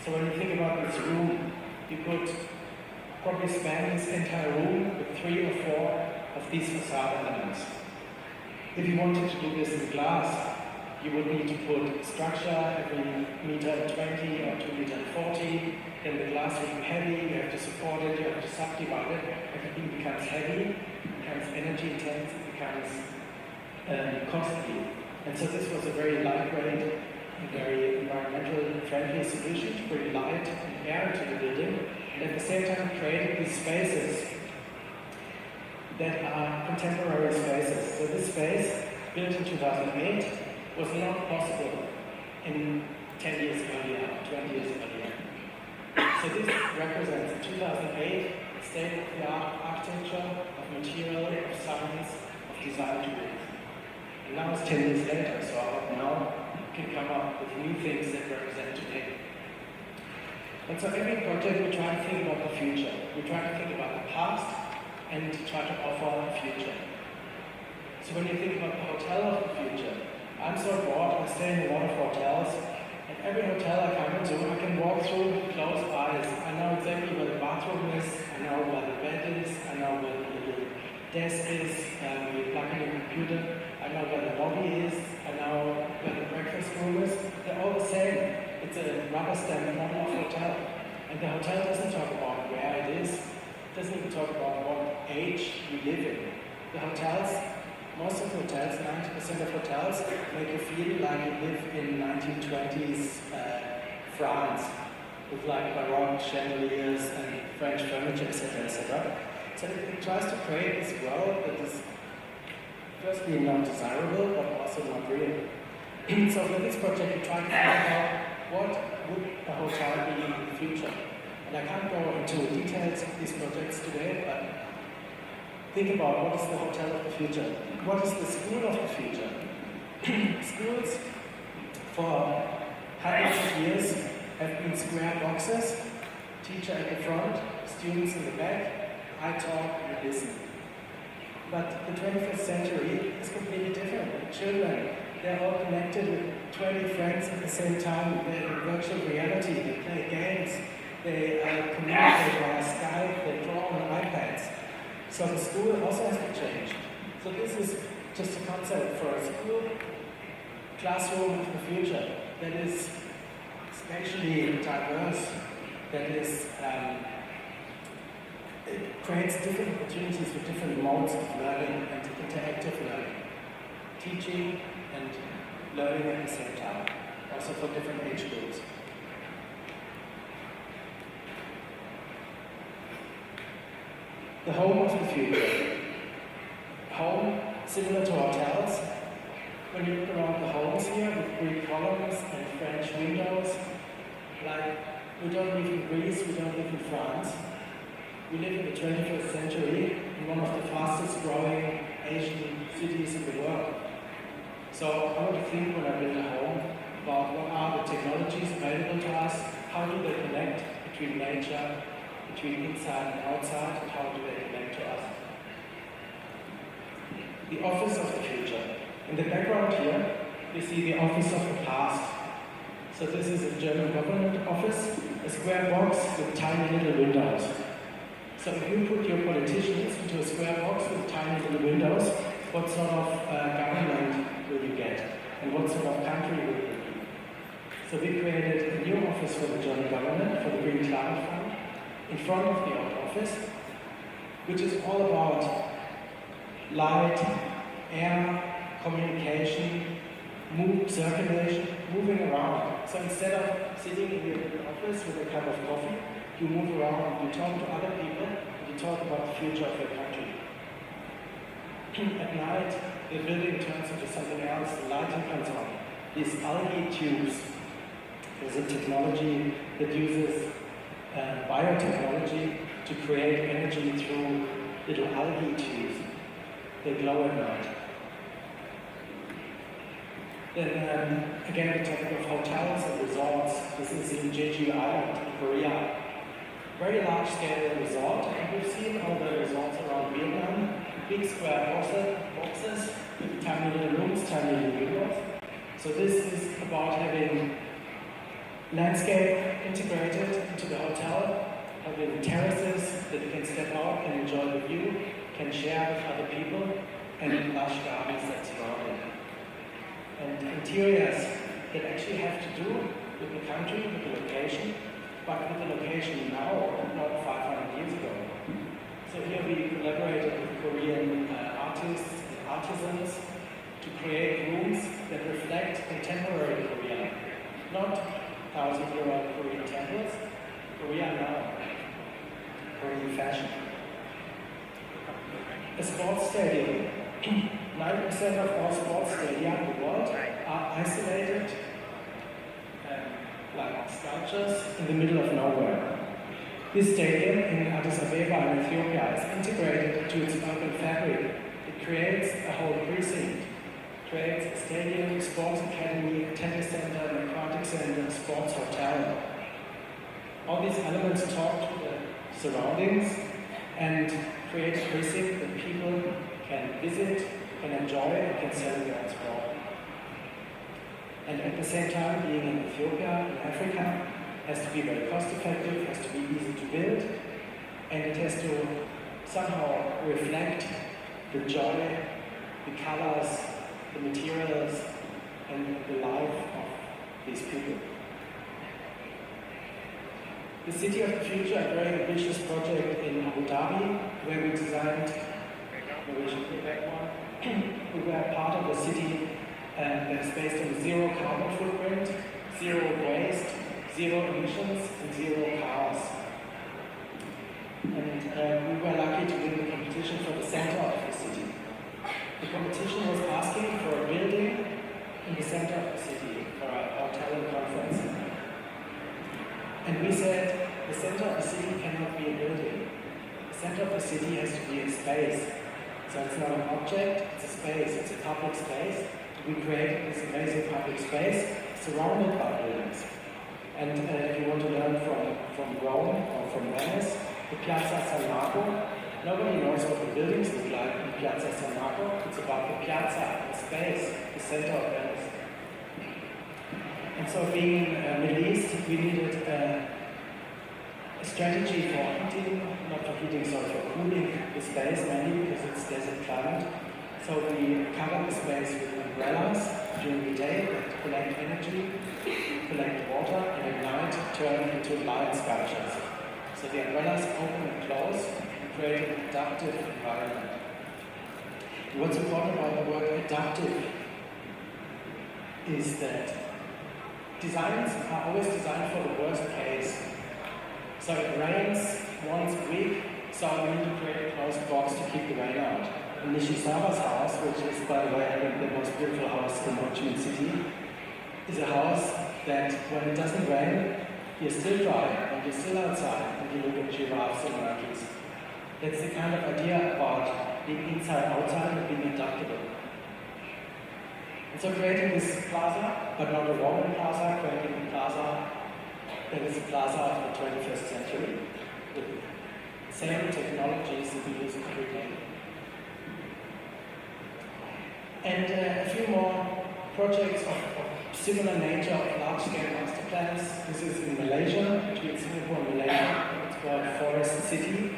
So when you think about this room, you could probably span this entire room with 3 or 4 of these facade elements. If you wanted to do this in glass, you would need to put structure every meter 20 or 2 meter 40, then the glass would be heavy, you have to support it, you have to subdivide it, everything becomes heavy, becomes energy intense, it becomes costly. And so this was a very lightweight and very environmental friendly solution to bring light and air into the building, and at the same time created these spaces that are contemporary spaces. So this space, built in 2008, was not possible in 10 years earlier, 20 years earlier. So this represents in 2008 state-of-the-art architecture of material, of science, of design tools. And now it's 10 years later, so I hope now we can come up with new things that represent today. And so every project we try to think about the future. We try to think about the past and try to offer a future. So when you think about the hotel of the future, I'm so bored, I stay in a lot of hotels, and every hotel I come into, I can walk through with closed eyes. I know exactly where the bathroom is, I know where the bed is, I know where the little desk is, you plug in your computer, I know where the lobby is, I know where the breakfast room is. They're all the same. It's a rubber stamp model of hotel. And the hotel doesn't talk about where it is, doesn't even talk about what age you live in. The hotels, most of the hotels, 90% of hotels, make you feel like you live in 1920s France, with like Baroque chandeliers and French furniture, etc., etc. So it tries to create this world that is firstly not desirable, but also not real. So with this project, we try to find out what would a hotel be in the future. And I can't go into details of these projects today, but think about what is the hotel of the future. What is the school of the future? Schools for hundreds of years have been square boxes, teacher at the front, students in the back, I talk and listen. But the 21st century is completely different. Children, they're all connected with 20 friends at the same time. They're in virtual reality, they play games, they communicate via Skype, they draw on iPads. So the school also has to change. So this is just a concept for a school classroom of the future that is spatially diverse, that is, it creates different opportunities for different modes of learning and interactive learning. Teaching and learning at the same time, also for different age groups. The home of the future. Home, similar to hotels. When you look around the homes here with Greek columns and French windows, like we don't live in Greece, we don't live in France. We live in the 21st century in one of the fastest growing Asian cities in the world. So I want to think when I build a home about what are the technologies available to us, how do they connect between nature, between inside and outside, and how do they connect to us. The office of the future. In the background here, you see the office of the past. So this is a German government office, a square box with tiny little windows. So if you put your politicians into a square box with tiny little windows, what sort of government will you get? And what sort of country will you be? So we created a new office for the German government, for the Green Climate Fund, in front of the old office, which is all about light, air, communication, circulation, moving around. So instead of sitting in your office with a cup of coffee, you move around, you talk to other people, and you talk about the future of your country. At night, the building turns into something else, the lighting comes on. These algae tubes, there's a technology that uses biotechnology to create energy through little algae tubes. They glow at night. Then again, the topic of hotels and resorts. This is in Jeju Island in Korea. Very large scale resort, and we've seen all the resorts around Vietnam. Big square boxes with tiny little rooms, tiny little windows. So this is about having landscape integrated into the hotel, having terraces that you can step out and enjoy the view, can share with other people, and lush gardens that surround it. And interiors that actually have to do with the country, with the location, but with the location now, not 500 years ago. So here we collaborated with Korean artists and artisans to create rooms that reflect contemporary Korea, not 1,000-year-old Korean temples, Korea now, Korean fashion. A sports stadium. 90% of all sports stadia in the world are isolated like sculptures in the middle of nowhere. This stadium in Addis Ababa in Ethiopia is integrated into its urban fabric. It creates a whole precinct, creates a stadium, sports academy, tennis center, aquatic center, sports hotel. All these elements talk to the surroundings and create a precinct that people can visit, can enjoy, and can celebrate sport. And at the same time, being in Ethiopia, in Africa, has to be very cost effective, has to be easy to build, and it has to somehow reflect the joy, the colors, the materials, and the life of these people. The City of the Future, a very ambitious project in Abu Dhabi, where we designed, maybe we should get back one, we were part of a city that is based on zero carbon footprint, zero waste, zero emissions, and zero cars. And we were lucky to win the competition for the center of the city. The competition was asking for a building in the center of the city, for a hotel and conference center. And we said, the center of the city cannot be a building. The center of the city has to be a space. So it's not an object, it's a space, it's a public space. We created this amazing public space surrounded by buildings. And if you want to learn from Rome or from Venice, the Piazza San Marco, nobody knows what the buildings look like in Piazza San Marco. It's about the piazza, the space, the center of Venice. And so being in Middle East, we needed a strategy for heating, not for heating, sorry, for cooling the space mainly because it's desert climate. So we covered the space with umbrellas during the day that collect energy, collect water, and at night turn into light sculptures. So the umbrellas open and close and create an adaptive environment. And what's important about the word adaptive is that designs are always designed for the worst case. So it rains once a week, so we need to create a closed box to keep the rain out. And Nishizawa's house, which is, by the way, I think the most beautiful house in Ho Chi Minh City, is a house that when it doesn't rain, you're still dry and you're still outside and you look at giraffes and monkeys. That's the kind of idea about being inside, outside, and being adaptable. And so creating this plaza, but not a Roman plaza, creating a plaza that is a plaza of the 21st century, with the same technologies that we use every day. And a few more projects of similar nature, of large-scale master plans. This is in Malaysia, between Singapore and Malaysia. It's called Forest City.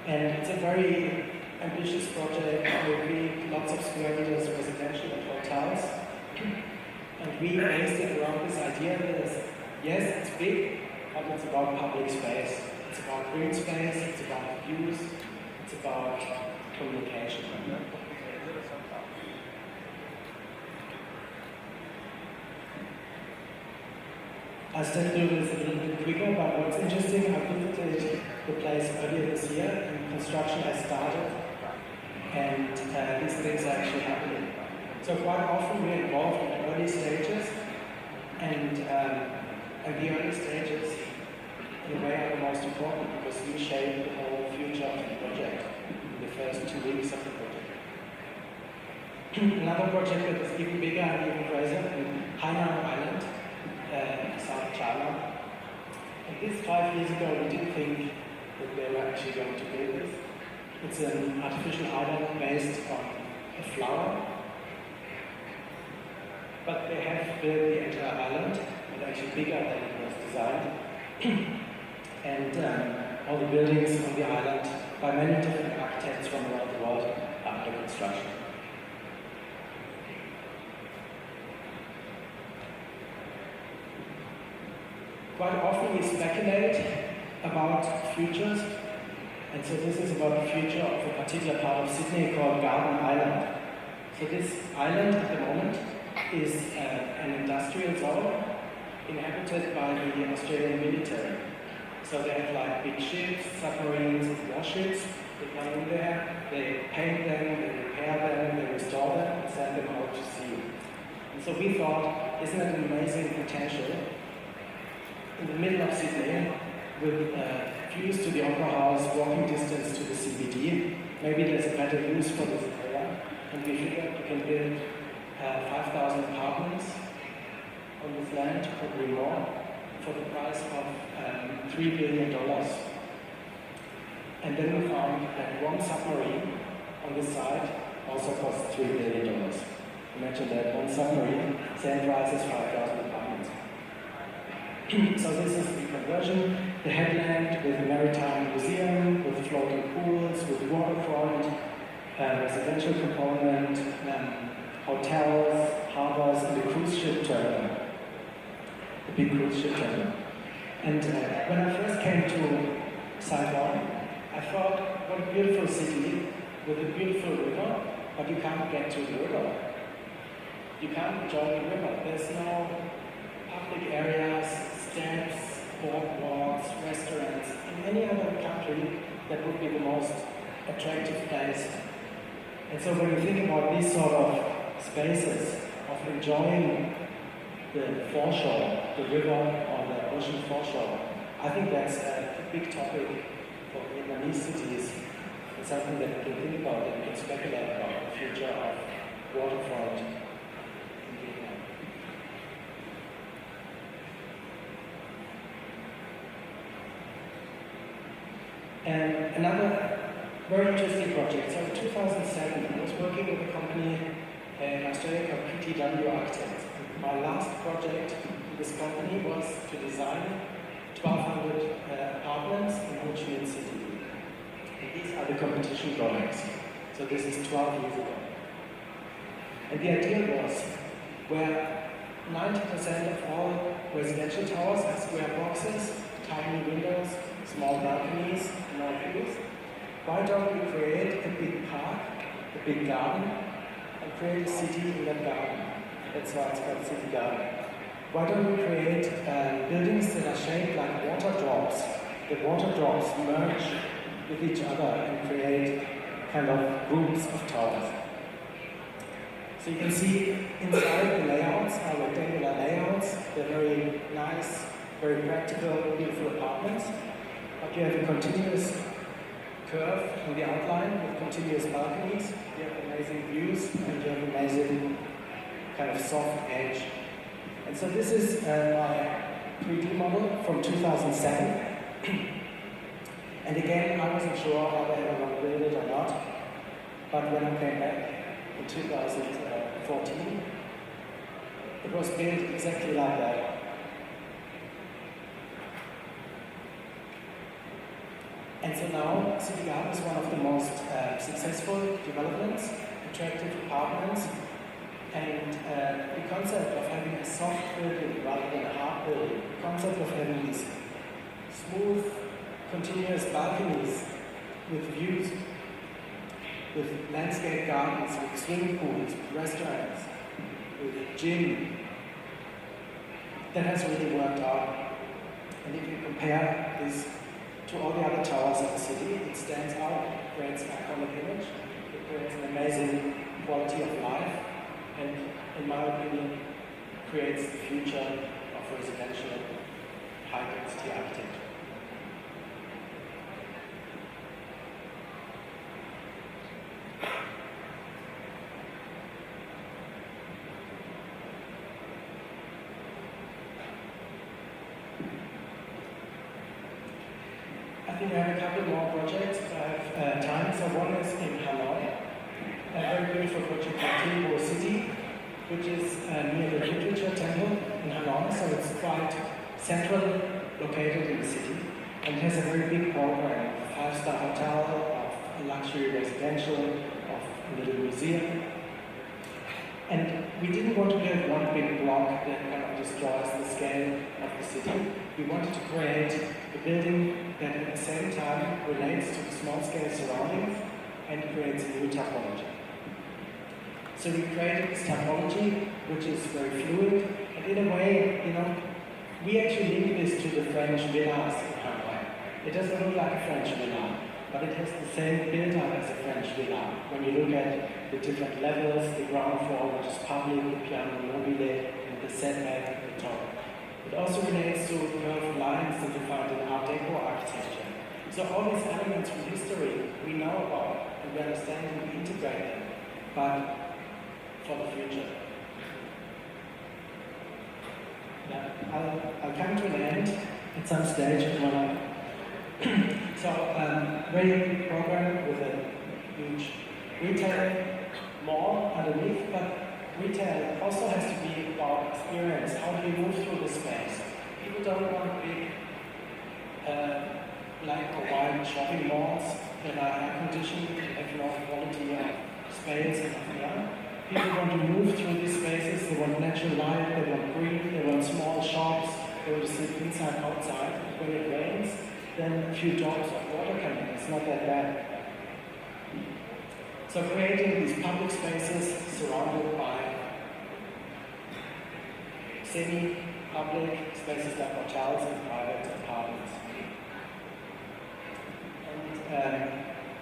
And it's a very ambitious project with lots of square meters residential and hotels. And we based it around this idea that yes, it's big, but it's about public space. It's about green space, it's about views, it's about communication. I'll step through this a little bit quicker, but what's interesting, I visited the place earlier this year, and construction has started, and these things are actually happening. So quite often we're involved in the early stages, and the early stages, in a way, are the most important because we shape the whole future of the project in the first 2 weeks of the project. Another project that is even bigger and even crazier in Hainan Island, South China. And this 5 years ago, we didn't think that they were actually going to build this. It's an artificial island based on a flower, but they have built the entire island. and actually bigger than it was designed. And all the buildings on the island by many different architects from around the world are under construction. Quite often we speculate about futures, and so this is about the future of a particular part of Sydney called Garden Island. So this island at the moment is an industrial zone inhabited by the Australian military. So they have like big ships, submarines, warships. They come in there, they paint them, they repair them, they restore them, and send them out to sea. And so we thought, isn't it an amazing potential in the middle of Sydney with views to the Opera House, walking distance to the CBD. Maybe there's a better use for this area, and we figured we can build 5,000 apartments on this land, probably more, for the price of $3 billion. And then we found that one submarine on this site also costs $3 billion. Imagine that, one submarine, same price as 5,000 apartments. So this is the conversion, the headland with a maritime museum, with floating pools, with waterfront, residential component, hotels, harbors, and the cruise ship terminal. The big cruise ship terminal. And when I first came to Saigon, I thought, what a beautiful city with a beautiful river, but you can't get to the river. You can't enjoy the river. There's no public areas, steps, boardwalks, restaurants. In any other country, that would be the most attractive place. And so when you think about these sort of spaces of enjoying the foreshore, the river or the ocean foreshore, I think that's a big topic for Vietnamese cities. It's something that we can think about, that we can speculate about the future of waterfront in Vietnam. And another very interesting project. So in 2007, I was working with a company in Australia called KTS Architects. My last project in this company was to design 1,200 apartments in Ho Chi Minh City. And these are the competition drawings. So this is 12 years ago. And the idea was where 90% of all residential towers have square boxes, tiny windows, small balconies, no views. Why don't we create a big park, a big garden, and create a city in that garden? That's why it's called City Garden. Why don't we create buildings that are shaped like water drops? The water drops merge with each other and create kind of groups of towers. So you can see inside the layouts are rectangular layouts. They're very nice, very practical, beautiful apartments. But you have a continuous curve in the outline with continuous balconies. You have amazing views and you have amazing kind of soft edge. And so this is my 3D model from 2007. And again, I wasn't sure whether I ever want to build it or not. But when I came back in 2014, it was built exactly like that. And so now, City Garden is one of the most successful developments, attractive apartments, and the concept of having a soft building rather than a hard building, the concept of having these smooth, continuous balconies with views, with landscape gardens, with swimming pools, with restaurants, with gym, that has really worked out. And if you compare this to all the other towers of the city, it stands out, it creates an iconic image, it creates an amazing quality of life, and in my opinion, creates the future of residential high-density architecture. I think I have a couple more projects if I have time. So one is in Hanoi, a very beautiful project called City. which is near the Literature Temple in Hanoi, so it's quite central located in the city, and has a very big program of 5-star hotel, of luxury residential, of a little museum. And we didn't want to build one big block that kind of destroys the scale of the city. We wanted to create a building that at the same time relates to the small-scale surroundings and creates a new typology. So we created this typology, which is very fluid, and in a way, we actually link this to the French villas in Hanoi. It doesn't look like a French villa, but it has the same build-up as a French villa. When you look at the different levels, the ground floor, which is public, the piano mobile, and the setback at the top. It also relates to curved lines that you find in Art Deco architecture. So all these elements from history we know about, and we understand and we integrate them, but for the future. Yeah, I'll come to an end at some stage. So, very big program with a huge retail mall underneath, but retail also has to be about experience. How do you move through the space? People don't want big, black or white shopping malls that are air conditioned and have no quality of space and yeah. People want to move through these spaces. They want natural light. They want green. They want small shops. They want to sit inside, outside. When it rains, then a few drops of water come in. It's not that bad. So creating these public spaces surrounded by semi-public spaces like hotels and private apartments. And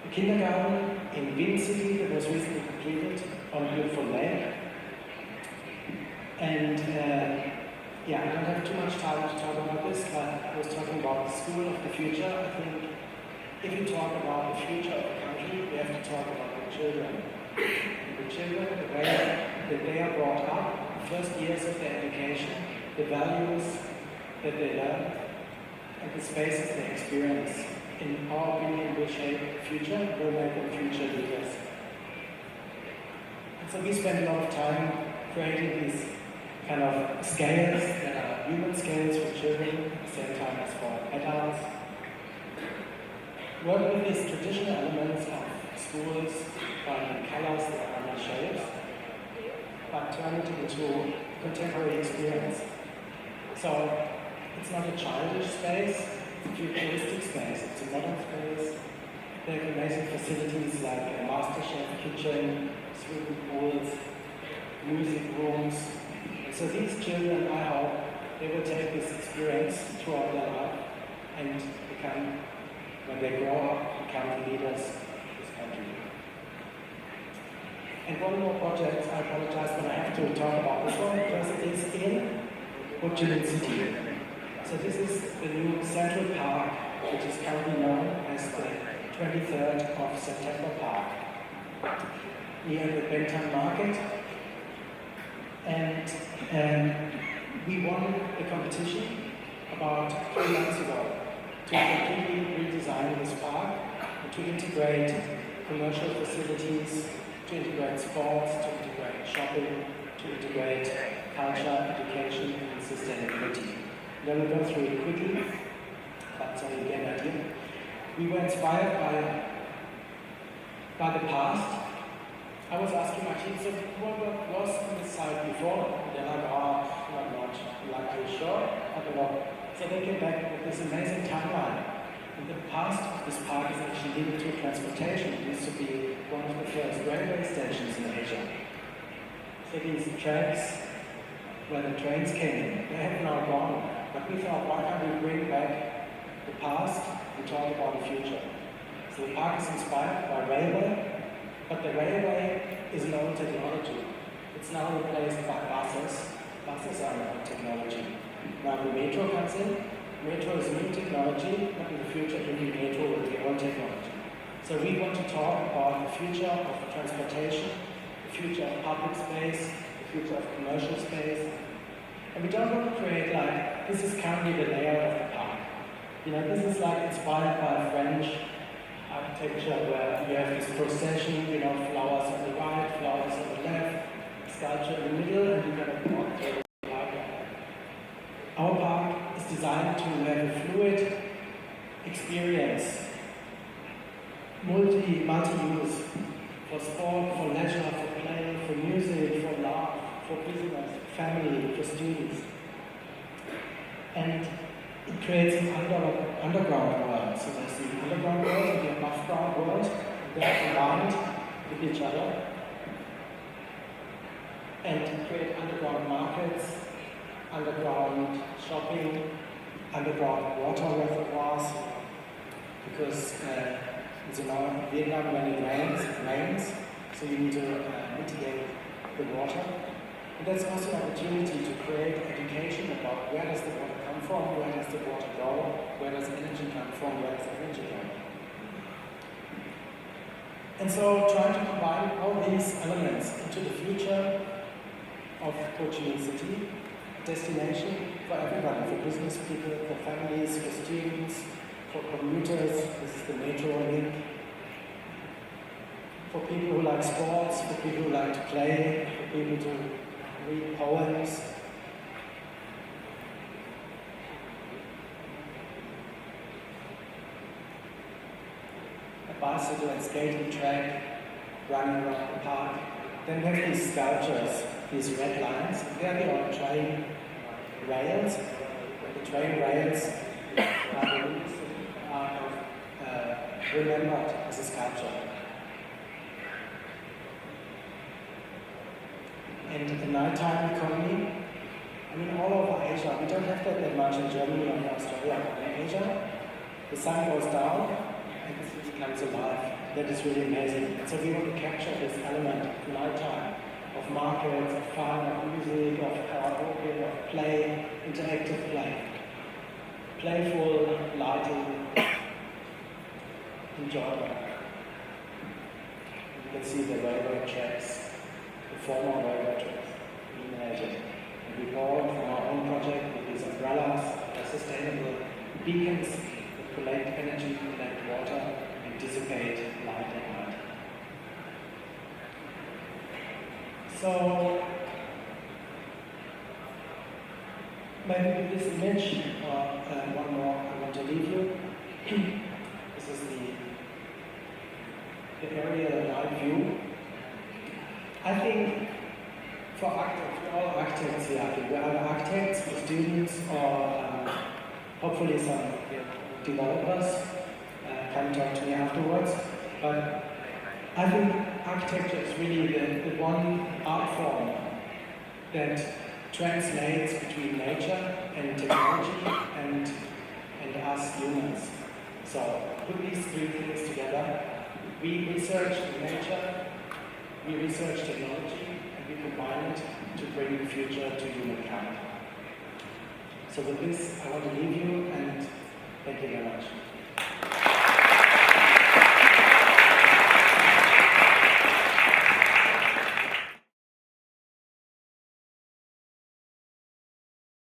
the kindergarten in Wind City that was recently completed on a beautiful lake. And I don't have too much time to talk about this, but I was talking about the school of the future. I think if you talk about the future of the country, we have to talk about the children. And the children, the way that they are brought up, the first years of their education, the values that they learn, and the spaces they experience, in our opinion, will shape the future, will make them future leaders. And so we spend a lot of time creating these kind of scales that are human scales for children, at the same time as for adults. Work with these traditional elements of schools, finding colors that are not shapes, but turn it into contemporary experience. So it's not a childish space, it's a futuristic space, it's a modern space. They have amazing facilities like a MasterChef kitchen, swimming pools, music rooms. And so these children, I hope, they will take this experience throughout their life and become, when they grow up, become the leaders of this country. And one more project, I apologize, but I have to talk about this one because it is in Ho Chi Minh City. So this is the new Central Park, which is currently known as the 23rd of September Park, near the Bentham Market. And we won the competition about 3 months ago to completely redesign this park, and to integrate commercial facilities, to integrate sports, to integrate shopping, to integrate culture, education, and sustainability. I'm going to go through it quickly, but so you get an idea. We were inspired by the past. I was asking my team, so what was on this site before? And they're like, oh, not much. Like, are you sure? I don't know. So they came back with this amazing timeline. And the past of this park is actually linked to transportation. It used to be one of the first railway stations in Asia. So these tracks where the trains came in, they have now gone. But we thought, why can't we bring back the past and talk about the future? So the park is inspired by railway, but the railway is an old technology. It's now replaced by buses. Buses are an old technology. Now the metro comes in. Metro is new technology, but in the future, the metro will be old technology. So we want to talk about the future of transportation, the future of public space, the future of commercial space. And we don't want to create like, this is currently the layout of the park. This is like inspired by French architecture where you have this procession, flowers on the right, flowers on the left, sculpture in the middle, and you're going to walk through the park. Our park is designed to have a fluid experience, multi-use, for sport, for leisure, for play, for music, for love, for business, family, for students. And it creates an underground world. So there's the underground world and the above ground world, and they're combined with each other. And to create underground markets, underground shopping, underground water reservoirs, because as you know, in Vietnam, when it rains, so you need to mitigate the water. And that's also an opportunity to create education about where does the water come from, where does the water go, where does energy come from, where does energy go. And so trying to combine all these elements into the future of Ho Chi Minh City, destination for everyone, for business people, for families, for students, for commuters. This is the metro link. For people who like sports, for people who like to play, for people to read poems. A bicycle and skating track running around the park. Then we have these sculptures, these red lines. There they are train rails. The train rails are remembered as a sculpture. And the nighttime economy, I mean, all over Asia, we don't have that much in Germany or in Australia. In Asia, the sun goes down and the city comes alive. That is really amazing. And so we want to capture this element of nighttime, of markets, of fun, of music, of karaoke, of play, interactive play. Playful, lighting, enjoyment. You can see the railway tracks. The former railway tracks, illuminated. And we bought from our own project with these umbrellas, sustainable beacons that collect energy, collect water, and dissipate light at night. So, maybe with this image, or one more I want to leave you. This is the area night view. I think for all architects here, we are architects, for students, or hopefully some developers can talk to me afterwards. But I think architecture is really the one art form that translates between nature and technology and us humans. So put these three things together. We research nature, we research technology, and we combine it to bring the future to humankind. So with this, I want to leave you, and thank you very much.